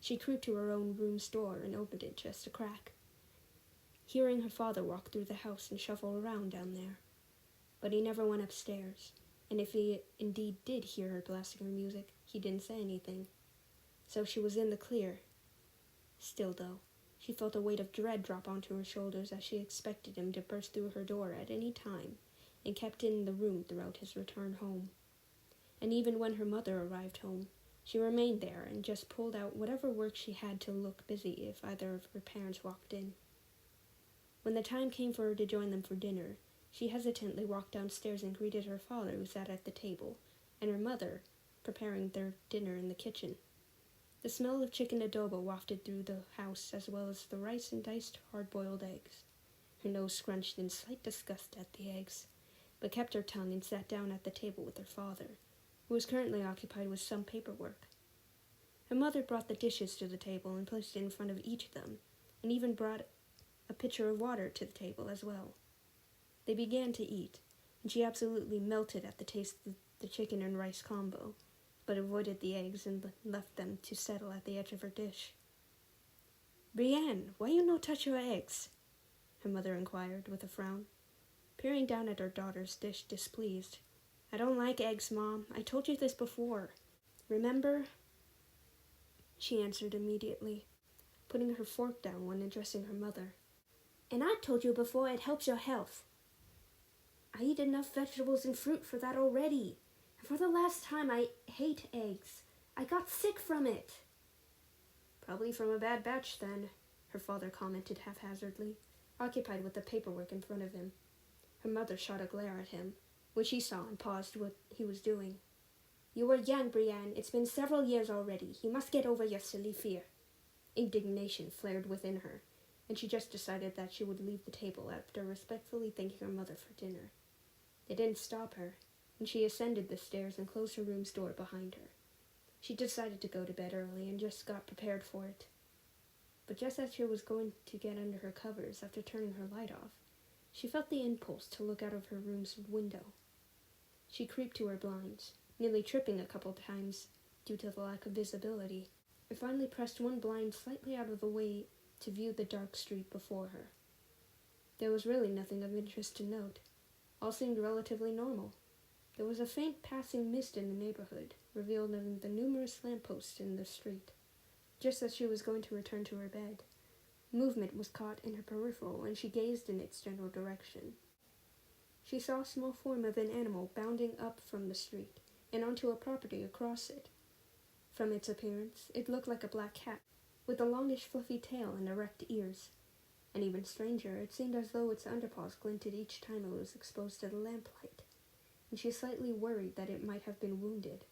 She crept to her own room's door and opened it just a crack, hearing her father walk through the house and shuffle around down there. But he never went upstairs, and if he indeed did hear her blasting her music, he didn't say anything. So she was in the clear. Still, though, she felt a weight of dread drop onto her shoulders as she expected him to burst through her door at any time, and kept in the room throughout his return home. And even when her mother arrived home, she remained there and just pulled out whatever work she had to look busy if either of her parents walked in. When the time came for her to join them for dinner, she hesitantly walked downstairs and greeted her father, who sat at the table, and her mother, preparing their dinner in the kitchen. The smell of chicken adobo wafted through the house, as well as the rice and diced hard-boiled eggs. Her nose scrunched in slight disgust at the eggs, but kept her tongue and sat down at the table with her father, who was currently occupied with some paperwork. Her mother brought the dishes to the table and placed it in front of each of them, and even brought a pitcher of water to the table as well. They began to eat, and she absolutely melted at the taste of the chicken and rice combo, but avoided the eggs and left them to settle at the edge of her dish. "Brienne, why you no touch your eggs?" her mother inquired with a frown, peering down at her daughter's dish displeased. "I don't like eggs, Mom. I told you this before. Remember?" She answered immediately, putting her fork down when addressing her mother. "And I told you before it helps your health. I eat enough vegetables and fruit for that already. And for the last time, I hate eggs. I got sick from it." "Probably from a bad batch, then," her father commented haphazardly, occupied with the paperwork in front of him. Her mother shot a glare at him, which he saw and paused what he was doing. "You were young, Brienne. It's been several years already. You must get over your silly fear." Indignation flared within her, and she just decided that she would leave the table after respectfully thanking her mother for dinner. It didn't stop her, and she ascended the stairs and closed her room's door behind her. She decided to go to bed early and just got prepared for it. But just as she was going to get under her covers after turning her light off, she felt the impulse to look out of her room's window. She creeped to her blinds, nearly tripping a couple times due to the lack of visibility, and finally pressed one blind slightly out of the way to view the dark street before her. There was really nothing of interest to note. All seemed relatively normal. There was a faint passing mist in the neighborhood, revealed in the numerous lampposts in the street. Just as she was going to return to her bed, movement was caught in her peripheral, and she gazed in its general direction. She saw a small form of an animal bounding up from the street and onto a property across it. From its appearance, it looked like a black cat, with a longish fluffy tail and erect ears. And even stranger, it seemed as though its underpaws glinted each time it was exposed to the lamplight, and she slightly worried that it might have been wounded.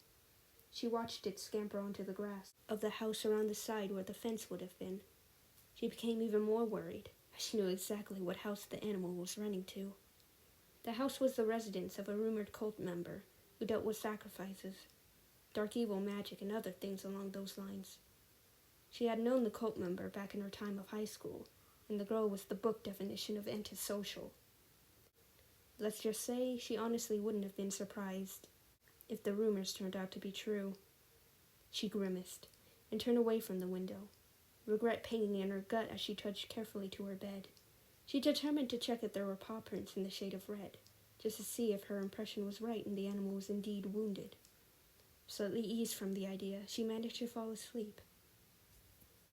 She watched it scamper onto the grass of the house around the side where the fence would have been. She became even more worried, as she knew exactly what house the animal was running to. The house was the residence of a rumored cult member who dealt with sacrifices, dark evil magic, and other things along those lines. She had known the cult member back in her time of high school, and the girl was the book definition of antisocial. Let's just say she honestly wouldn't have been surprised if the rumors turned out to be true. She grimaced and turned away from the window, regret pinging in her gut as she trudged carefully to her bed. She determined to check if there were paw prints in the shade of red, just to see if her impression was right and the animal was indeed wounded. Slightly eased from the idea, she managed to fall asleep,